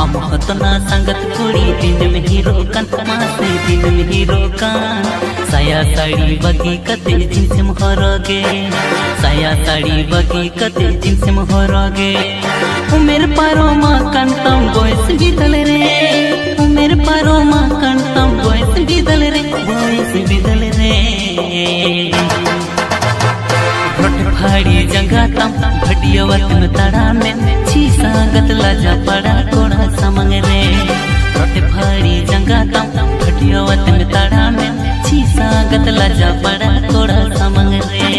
अमहतना संगत कुड़ी दिन में ही रोकन मासे दिन में ही रोकन साया साड़ी बगी कते जिनसे मोहरगे साया साड़ी बगी कते जिनसे मोहरगे उमेर पारो मा कंतम बॉयस बिदल रे उमेर पारो मा कंतम बॉयस बिदल रे फाड़ी जंगा तम भटियावत में तड़ा में छी संगत लाजा पड़ा कोड़ा समंग रे रोटे फाड़ी जंगा तम भटियावत में तड़ा में छी संगत लाजा पड़ा कोड़ा समंग रे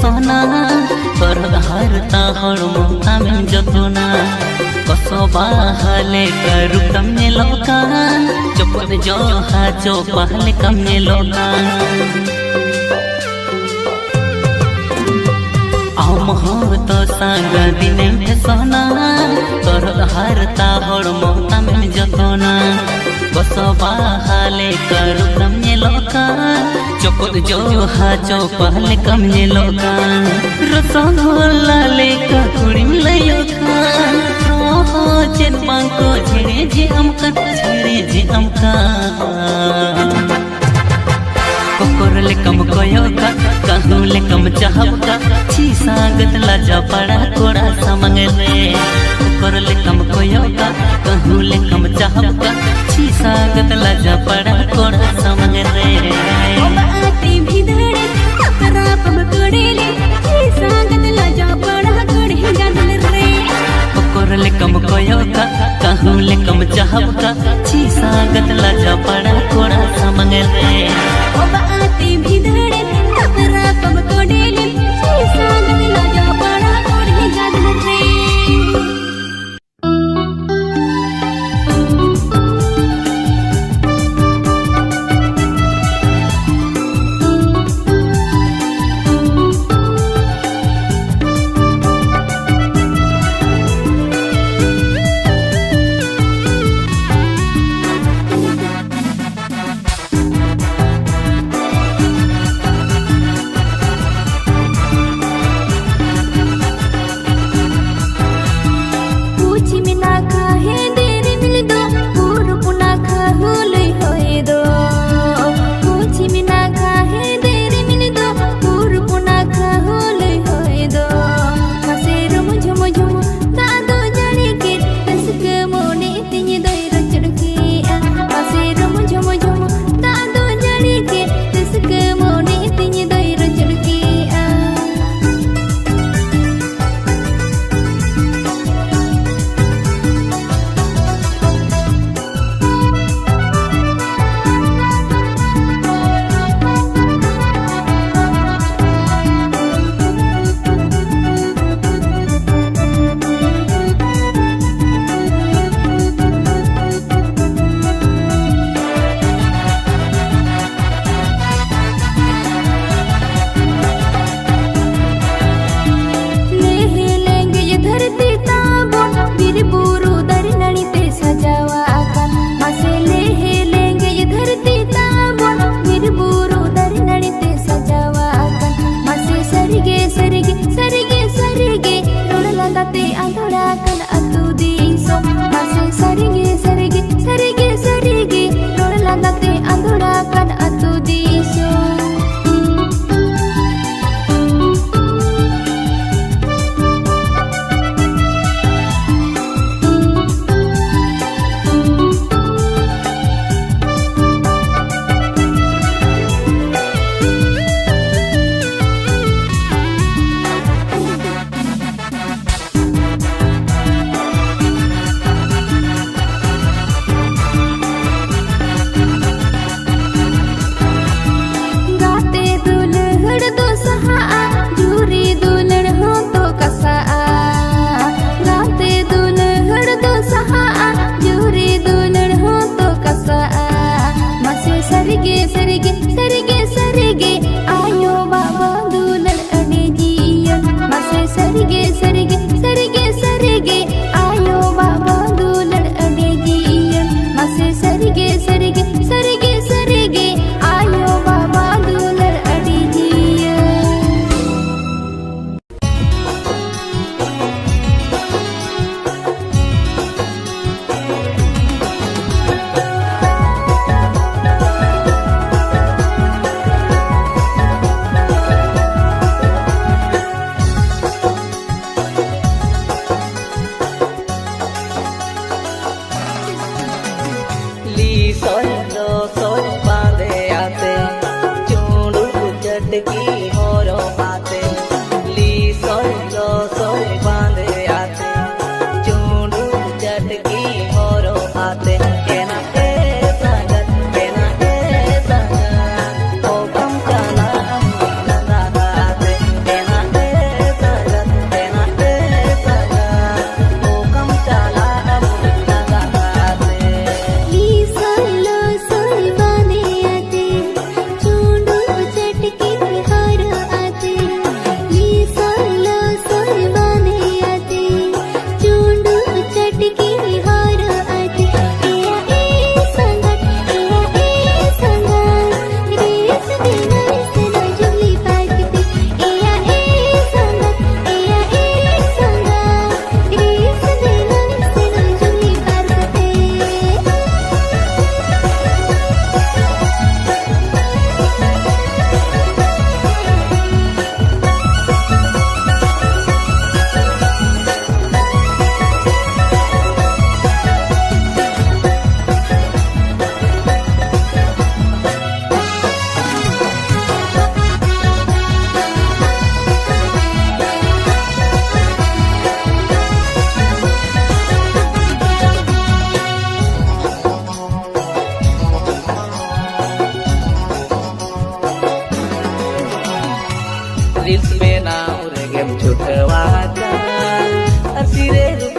सोना पर हरता हड़मो तामिन जतुना कसो बाहले करू कमने लोका चोपन जो हा जो पहले कमने लोका हो तो सांग दिन में सोना तोर हारता हर मोता में जतना बसबा हाले कर कम ये लोका चोपद जो हा जो पहले कम ये लोका रसगुल्ला ले का कुड़ी मिलायो का रोहो जेन बांको झेड़े जे अमका कोकोरले कम कोयोका कहूले कम चाहबका छी सांगत लाजा पड़ा कोड़ा समंग रे कोकोरले कम कोयोका कहूले कम चाहबका छी सांगत लाजा पड़ा कोड़ा समंग रे बाती भी धड़े अपरा पम कोड़ेले छी सांगत लाजा पड़ा कोड़े गदल रे कोकोरले कम कोयोका कहूले कम चाहबका छी सांगत लाजा पड़ा कोड़ा समंग रे बाती भी धड़े अपरा पम कोड़ेले छी सांगत लाजा पड़ा कोड़े गदल रे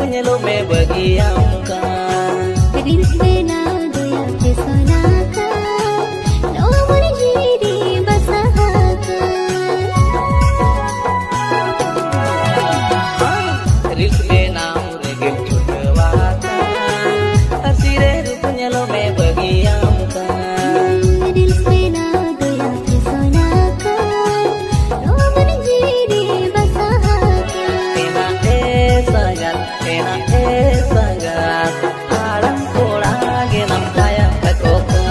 punyelo me bagiam ka. Reels bena doya pesona ka, no more jiri basaha ka. Reels be now reggae chutwa ka. Asire punyelo me bagiam ka. Reels bena doya pesona ka, no more jiri basaha ka. Pena sagat, alang kola genam kaya kakoka.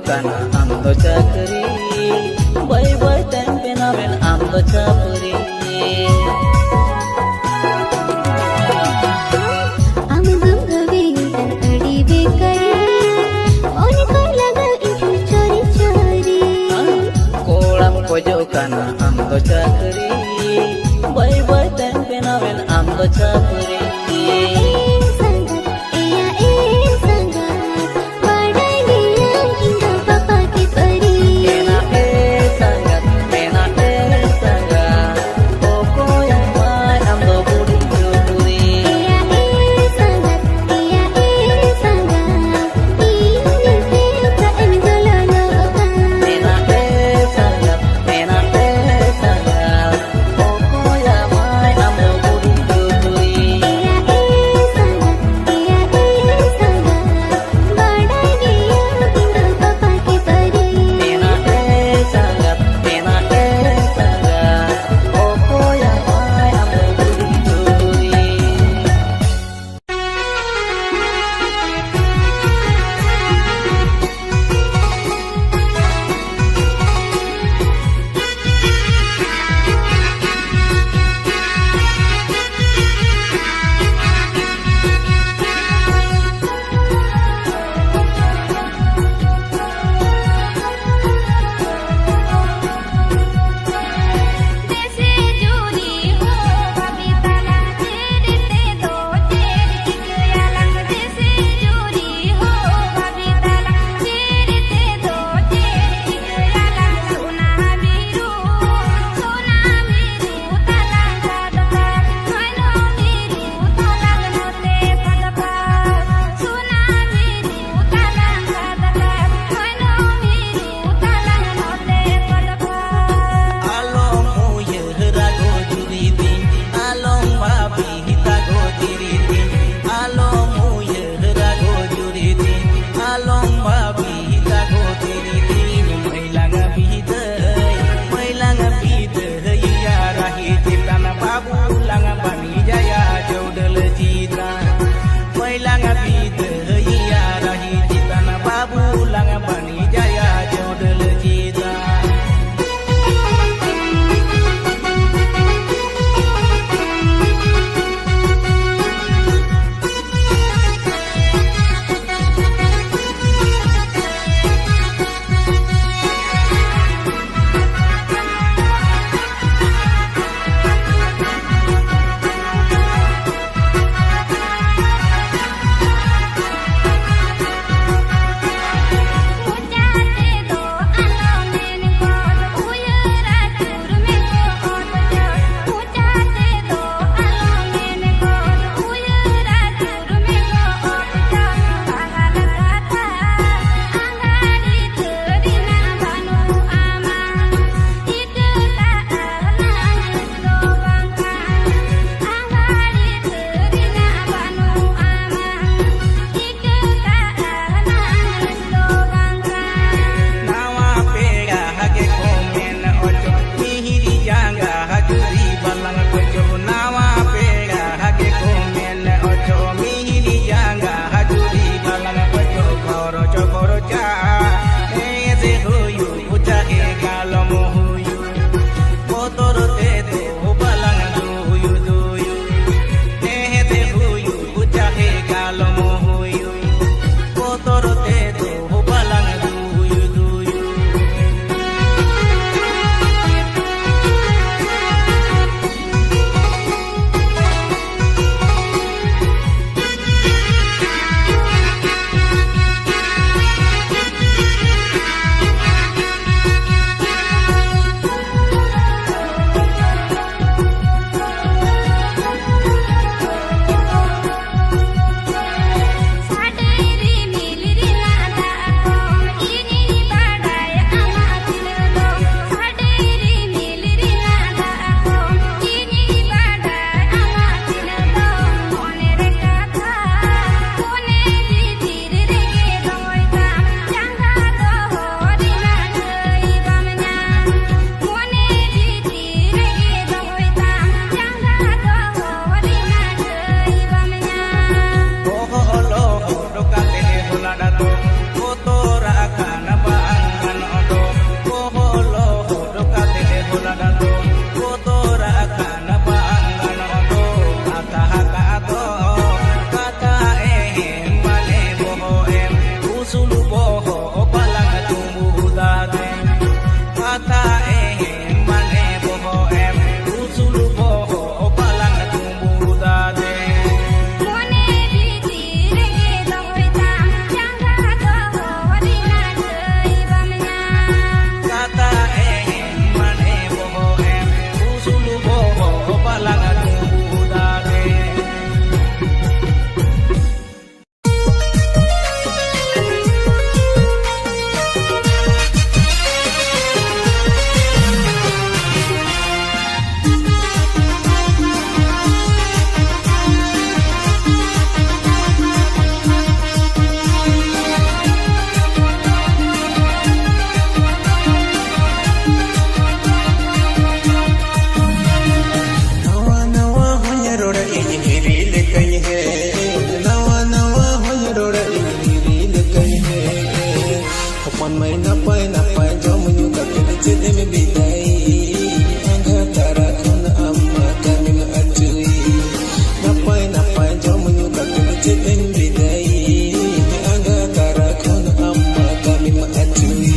Kana amdo chakri, boy boy tempe na men amdo chapri. Amdo bhavi tan adi bekari, one ko laga ithu chori chori. Kolam kojo kana amdo chakri, boy boy tempe na men amdo chapri. napai napai jom nyuka kini cedem bidai angga tara kuna amma kami maacui napai napai jom nyuka kini cedem bidai angga tara kuna amma kami maacui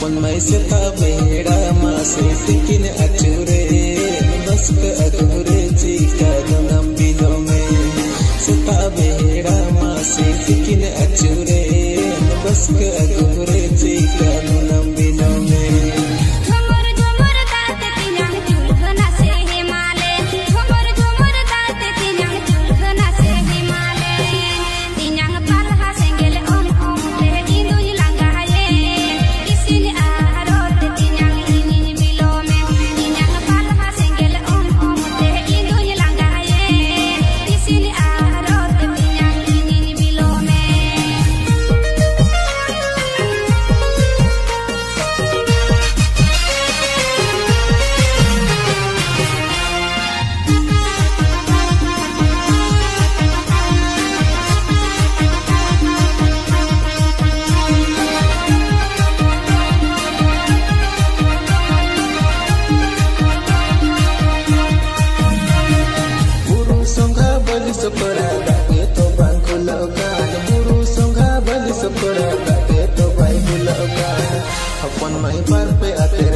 Pun mai seta beda masih tikin acure bas ke acure jika dalam bilome seta beda masih tikin acure bas ke acure jika dalam bilome Sokora dake to bangku laukan buru songga bali sokora dake to bai bulaukan hapon mai parpe ate